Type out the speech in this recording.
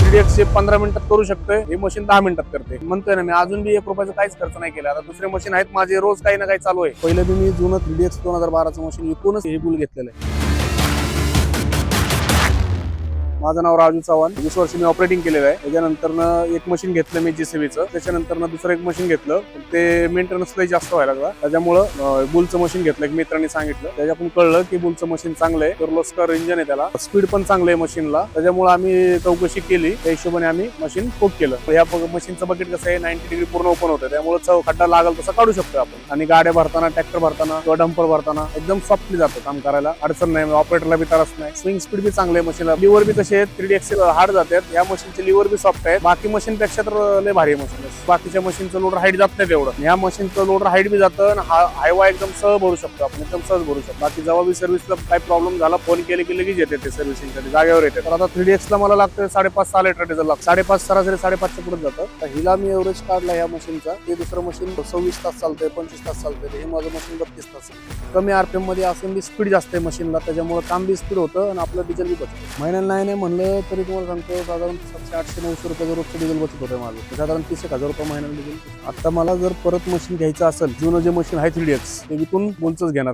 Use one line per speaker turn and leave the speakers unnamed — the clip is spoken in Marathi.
3DX 15 मिनिटात करू शकतोय, हे मशीन 10 मिनिटात करते. म्हणतोय ना मी, अजून बी 1 रुपयाचा काहीच खर्च नाही केला. आता दुसरे मशीन आहेत माझे, रोज काही ना काही चालू आहे. पहिलं बी मी जुनं 3DX 2012चं मशीन विकूनच हे बुल घेतलेलं आहे. माझं नाव राजू चव्हाण. 20 वर्ष मी ऑपरेटिंग केलेलं आहे. त्याच्यानंतर एक मशीन घेतलं मी JCBचं. त्याच्यानंतर दुसरं एक मशीन घेतलं, ते मेंटेनन्स लई जास्त व्हायला लागला. त्याच्यामुळं बुलचं मशीन घेतलं, एक मित्रांनी सांगितलं. त्याच्यातून कळलं की बुलचं मशीन चांगलं आहे, किर्लोस्कर इंजन आहे त्याला, स्पीड पण चांगलं आहे मशीनला. त्याच्यामुळे आम्ही चौकशी केली, त्या हिशोबाने आम्ही मशीन बुक केलं. या मशीनचं बकेट कसं आहे, 90 डिग्री पूर्ण ओपन होतं, त्यामुळे खड्डा लागल तसा काढू शकतो आपण. आणि गाड्या भरताना, ट्रॅक्टर भरताना किंवा डंपर भरताना एकदम सॉफ्टली जातं काम करायला, अडचण नाही. ऑपरेटरला बी त्रास नाही. स्विंग स्पीड बी चांगलं आहे मशीनला. लिव्हर बी कसे 3DX हार्ड जातात, या मशीनचे लिव्हर बी सॉफ्ट आहे. बाकी मशीन पेक्षा तर लय भारी मशीन आहे. बाकीच्या मशीनचं लोडर हाईट जात नाही तेवढं, या मशीनचं लोडर हाईट बी जातं. हायवा एकदम सहज भरू शकतो आपण, एकदम सहज भरू शकतो. बाकी जेव्हा बी सर्व्हिसला काय प्रॉब्लेम झाला, फोन केले की लगेच येते ते सर्व्हिसिंगसाठी, जागेवर येते. तर आता 3DX ला मला लागतं 5.5-6 लिटर डिझेल लागतं. 5.5 सरासरी 5.5च्या पुढे जातं. तर हिला मी एव्हरेज काढला या मशीनचा. ते दुसरं मशीन 26 तास चालतंय, 25 तास चालतंय. हे माझं मशीन 32 तास. कमी RPM मध्ये असून बी स्पीड जास्त आहे मशीनला, त्याच्यामुळे काम बी स्पीड होतं आणि आपलं डिझेल बी बचत. महिन्याला नाही म्हणलं तरी तुम्हाला सांगतो, साधारण 700-800-900 रुपये रोजचं डिझेल बचत होतं माझं. साधारण 30,000 रुपये महिन्याला डिझेल. आता मला जर परत मशीन घ्यायचं असेल, जुनं जे मशीन आहे 3DX ते विकून बुलचंच घेणार.